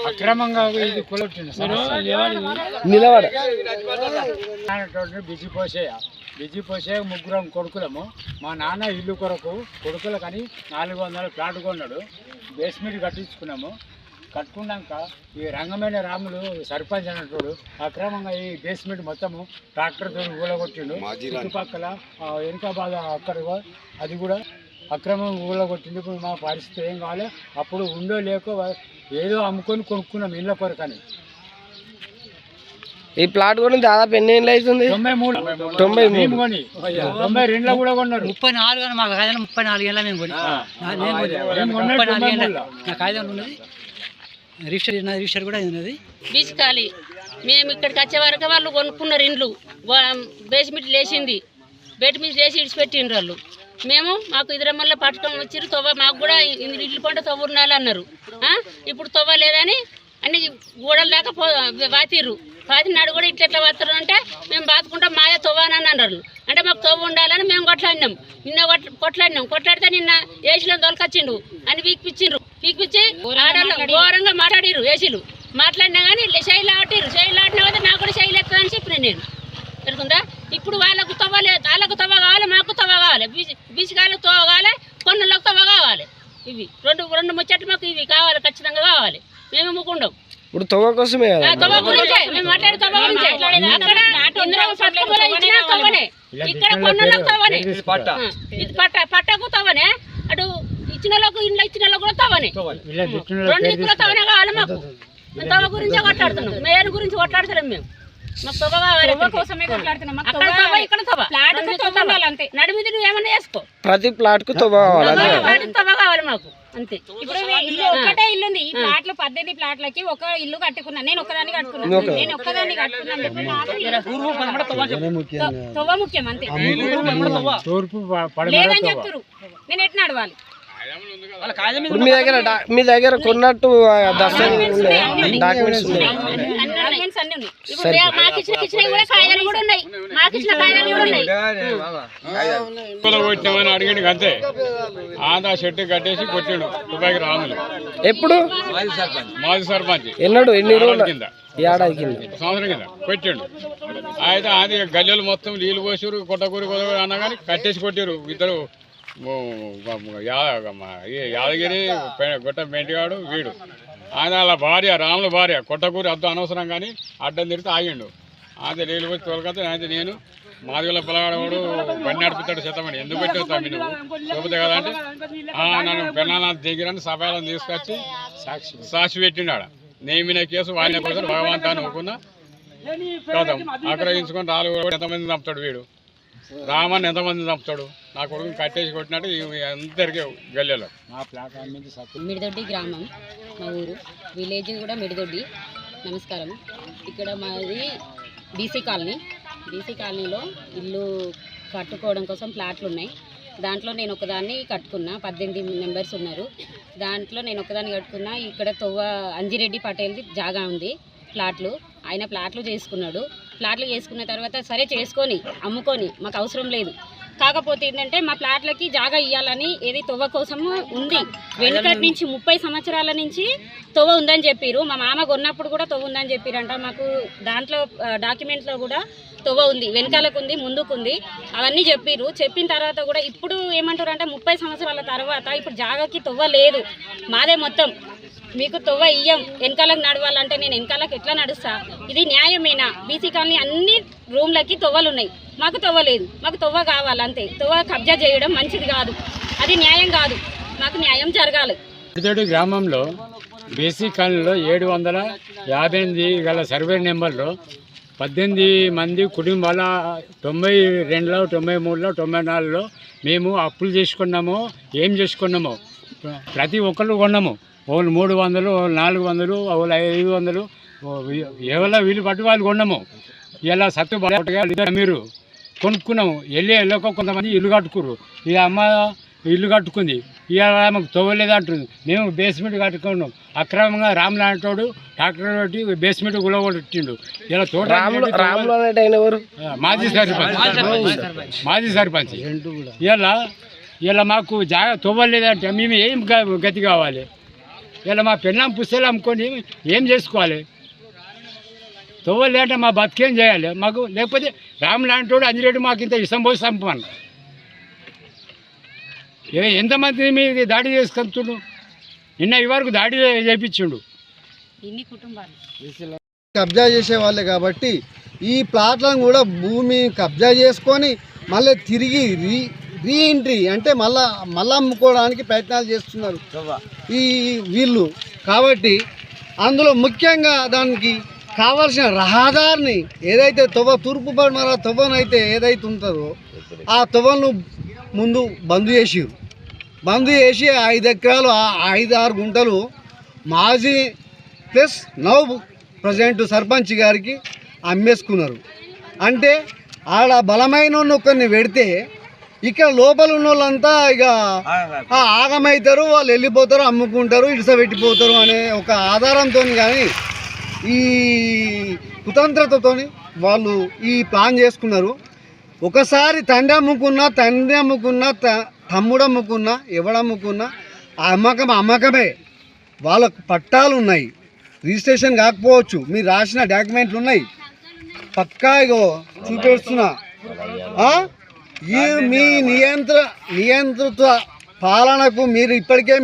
అక్రమంగా ఇది కొలొట్టింది నిలబడ బిజీ పోసే ముగ్గురం కొడుకులము. మా నాన్న ఇల్లు కొరకు కొడుకులు కానీ 400 ప్లాట్ కొన్నాడు. బేస్మెంట్ కట్టించుకున్నాము. కట్టుకున్నాక ఈ రంగమైన రాములు సర్పంచ్ అన్నట్టు అక్రమంగా ఈ బేస్మెంట్ మొత్తము ట్రాక్టర్తో ఊలగొట్టిండు. చుట్టుపక్కల వెనుక బాగా అక్కడ అది కూడా అక్రమం ఊలగొట్టింది. ఇప్పుడు మా పరిస్థితి ఏం కావాలి? అప్పుడు ఉందో లేకో ఏదో అమ్ముకొని కొనుక్కున్నాం ఇళ్ళ కొరకని. ఈ ప్లాట్ కొని దాదాపు ఎన్ని ఏళ్ళు అవుతుంది? 93 కొని 92లో కూడా కొన్నారు. 34 అని మాకు కాయిదాలు 34 ఏళ్ళ మేము కొని నా కాయిదాలు ఉన్నది. రిజిస్టర్ కూడా ఉన్నది. బీచ్ ఖాళీ మేము ఇక్కడికి వచ్చే వరకు వాళ్ళు కొనుక్కున్నారు ఇండ్లు. బేస్మెంట్ లేచింది, బేస్మెంట్ లేచి ఇడిచిపెట్టిండ్రు వాళ్ళు. మేము మాకు ఇద్దరమ్మల్లో పట్టుకొని వచ్చారు. తవ్వ మాకు కూడా ఇల్లు పంట తవ్వ ఉండాలి అన్నారు. ఇప్పుడు తవ్వ లేదని అన్ని గోడలు లేక వాతిర్రు. పాతినాడు కూడా ఇట్లా వాతారు అంటే మేము బాతుకుంటాం మాదే తవ్వానని అన్నారు. అంటే మాకు తవ్వ ఉండాలని మేము కొట్లాడినాం. నిన్న కొట్లాడితే నిన్న ఏసీలో తొలకొచ్చిండు అని పీకిపించిండ్రు. పీకిపించి ఆడలు ఘోరంగా మాట్లాడిర్రు. ఏసీలు మాట్లాడినా కానీ శైలి ఆటిర్రు. శైలి ఆడిన వద్ద నాకు కూడా శైలి ఎత్తదని చెప్పిన నేను. తెలుసుకుందా? ఇప్పుడు వాళ్ళకు తవ్వ లేదు, వాళ్ళకు తవ్వ కావాలి, మాకు తవ్వ కావాలి. బీసికాయలకు తవ్వ కావాలి, కొన్నులకు తవ్వ కావాలి. ఇవి రెండు ముచ్చట్లు మాకు ఇవి కావాలి, ఖచ్చితంగా కావాలి. మేము ముక్కుండం ఇప్పుడు తవ్వ కోసమే తవ్వ గురించే మేము మాట్లాడే తవ్వ గురించే. ఇక్కడ కొన్నులకు తవ్వనే, ఇది పట్టకు తవ్వనే, అటు ఇచ్చిన ఇంట్లో ఇచ్చిన కూడా తవ్వనే. 2 దిక్కుల తవ్వనే కావాలి మాకు. తవ్వ గురించే కొట్లాడుతున్నాం, మేయర్ గురించి కొట్లాడుతున్నాం మేము. మాకు తవ్వ కావాలి, ఇక్కడ తవ్వ నడిమిది నువ్వు ఏమన్నా చేసుకో. ప్రతి ప్లాట్ కు తవ్వ తవ్వ కావాలి మాకు అంతే. ఇప్పుడు ఇల్లు ఒక్కటే ఇల్లు ఉంది. ఈ ప్లాట్లు 18 ప్లాట్లకి ఒక ఇల్లు కట్టుకున్నా. నేను ఒక్కదాన్ని కట్టుకున్నాను. తవ్వ ముఖ్యం అంతే. లేదని చెప్తారు, నేను ఎట్లా నడవాలి? మీ దగ్గర కొన్నట్టు డాక్యుమెంట్స్ కొట్టినామని అడిగిండు అంతే. ఆంధ్ర చెట్టు కట్టేసి కొట్టిండు తుపాకి రాములు. ఎప్పుడు? మాజీ సర్పంచ్ ఎన్నడు ఎన్ని రోజుల కింద ఏడాది కింద సంవత్సరం కింద కొట్టిండు. అయితే అది గల్లెలు మొత్తం నీళ్ళు పోసారు. కొట్టకూరి అన్నా కానీ కట్టేసి కొట్టారు ఇద్దరు. యాదగిరి గొట్ట మెంటిగాడు వీడు. ఆయన వాళ్ళ భార్య రాముల భార్య కొట్టకూరి అద్దం అనవసరం కానీ అడ్డం తిరిగితే ఆగిండు. అంతే నీళ్ళు పోసి తోలకతే అయితే నేను మాదిగల పిల్లగాడు బండి నడిపిస్తాడు చేతమని ఎందుకు పెట్టేస్తాను నువ్వు చూపితే కదా అంటే నన్ను పెన్నానాథ్ దగ్గరని సభలను తీసుకొచ్చి సాక్షి పెట్టిండు. ఆడ నేమిన కేసు వాడిన కోసం భగవంతాన్ని ఒప్పుకున్నా కదా ఆక్రయించుకొని రాళ్ళు ఎంతమంది చంపుతాడు వీడు. రామాన్ని ఎంతమంది చంపుతాడు? నా కొడుకుని కట్టేసి కొట్టినట్టు అందరికీ గల్లెలో. మిడిదొడ్డి గ్రామం మా ఊరు, విలేజ్ కూడా మిడిదొడ్డి. నమస్కారం. ఇక్కడ మాది బీసీ కాలనీ. బీసీ కాలనీలో ఇల్లు కట్టుకోవడం కోసం ప్లాట్లు ఉన్నాయి. దాంట్లో నేను ఒకదాన్ని కట్టుకున్నా. 18 మెంబర్స్ ఉన్నారు. దాంట్లో నేను ఒకదాన్ని కట్టుకున్నా. ఇక్కడ తొవ్వ అంజిరెడ్డి పటేల్ది జాగా ఉంది ప్లాట్లు. ఆయన ప్లాట్లు చేసుకున్నాడు. ప్లాట్లు చేసుకున్న తర్వాత సరే చేసుకొని అమ్ముకొని మాకు అవసరం లేదు. కాకపోతే ఏంటంటే మా ప్లాట్లకి జాగా ఇవ్వాలని ఏది తొవ్వ కోసము ఉంది. వెనుకటి నుంచి 30 సంవత్సరాల నుంచి తొవ్వ ఉందని చెప్పారు. మా మామ కొన్నప్పుడు కూడా తొవ్వ ఉందని చెప్పారంట. మాకు దాంట్లో డాక్యుమెంట్లో కూడా తొవ్వ ఉంది, వెనకాలకు ఉంది, ముందుకుంది, అవన్నీ చెప్పారు. చెప్పిన తర్వాత కూడా ఇప్పుడు ఏమంటారు అంటే 30 సంవత్సరాల తర్వాత ఇప్పుడు జాగాకి తొవ్వ లేదు, మాదే మొత్తం, మీకు తొవ్వ ఇయ్యం, వెనకాలకు నడవాలంటే నేను వెనకాలకు ఎట్లా నడుస్తా? ఇది న్యాయమేనా? బీసీ కాలనీ అన్ని రూమ్లకి తొవ్వలు ఉన్నాయి, మాకు తొవ్వ లేదు. మాకు తొవ్వ కావాలి అంతే. తొవ్వ కబ్జా చేయడం మంచిది కాదు, అది న్యాయం కాదు. మాకు న్యాయం జరగాలి. మిడిదొడ్డి గ్రామంలో బీసీ కాలనీలో 758 గల సర్వే నెంబర్లో 18 మంది కుటుంబాల 92లో 93లో 94లో మేము అప్పులు చేసుకున్నాము. ఏం చేసుకున్నామో ప్రతి ఒక్కళ్ళు కొన్నాము. వాళ్ళు 300, 400, వాళ్ళు 500 ఎవరో వీళ్ళు పట్టు వాళ్ళు కొన్నాము. ఇలా సత్తుగా మీరు కొనుక్కున్నాము. వెళ్ళక కొంతమంది ఇల్లు కట్టుకుర్రు. ఈ అమ్మ ఇల్లు కట్టుకుంది, ఇవాళ మాకు తవ్వలేదు అంటుంది. మేము బేస్మెంట్ కట్టుకున్నాం. అక్రమంగా రాములు అంటాడు ట్రాక్టర్ పెట్టి బేస్మెంట్ గులగొట్టిండు. ఇలా తోట మాజీ సర్పంచ్ ఇలా మాకు జాగా తవ్వలేదంటే మేము ఏం గతి కావాలి? ఇలా మా పెళ్ళాం పుస్తకాలు అమ్ముకొని ఏం చేసుకోవాలి? తవ్వలేంటే మా బతికేం చేయాలి మాకు? లేకపోతే రామ్ లాంటి అంజిరెడ్డి మాకు ఇంత ఇష్టం పోసి చంపమని ఎంతమంది మీద దాడి చేసుకుంటుండు? నిన్న ఇవరకు దాడి చేయించిండు. ఇన్ని కుటుంబాలు కబ్జా చేసే వాళ్ళే కాబట్టి ఈ ప్లాట్లను కూడా భూమి కబ్జా చేసుకొని మళ్ళీ తిరిగి రీఎంట్రీ అంటే మళ్ళా అమ్ముకోవడానికి ప్రయత్నాలు చేస్తున్నారు ఈ వీళ్ళు. కాబట్టి అందులో ముఖ్యంగా దానికి కావాల్సిన రహదారిని ఏదైతే తూర్పు పడమర తొవ్వనైతే ఏదైతే ఉంటుందో ఆ తొవ్వను ముందు బంద్ చేసిరు. బంద్ చేసి 5 ఎకరాలు 5-6 గుంటలు మాజీ ప్లస్ నవ్ ప్రజెంట్ సర్పంచ్ గారికి అమ్మేసుకున్నారు. అంటే ఆడ బలమైన ఒకరిని పెడితే ఇక్కడ లోపల ఉన్న వాళ్ళంతా ఇక ఆగమవుతారు, వాళ్ళు వెళ్ళిపోతారు, అమ్ముకుంటారు, ఇడిసబెట్టిపోతారు అనే ఒక ఆధారంతో కానీ ఈ కుతంత్రతతో వాళ్ళు ఈ ప్లాన్ చేసుకున్నారు. ఒకసారి తండ్రి అమ్ముకున్నా తమ్ముడు అమ్ముకున్నా ఎవడమ్ముకున్నా అమ్మకమే. వాళ్ళకు పట్టాలు ఉన్నాయి, రిజిస్ట్రేషన్ కాకపోవచ్చు, మీరు రాసిన డాక్యుమెంట్లు ఉన్నాయి, పక్కా ఇగో చూపిస్తున్నా. ఈ మీ నియంత్రిత పాలనకు మీరు ఇప్పటికే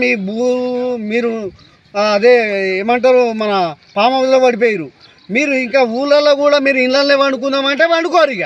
మీరు అదే ఏమంటారు మన ఫామ్ హౌస్లో పడిపోయారు. మీరు ఇంకా ఊళ్ళల్లో కూడా మీరు ఇళ్ళల్లో వండుకుందామంటే వండుకోరు. ఇక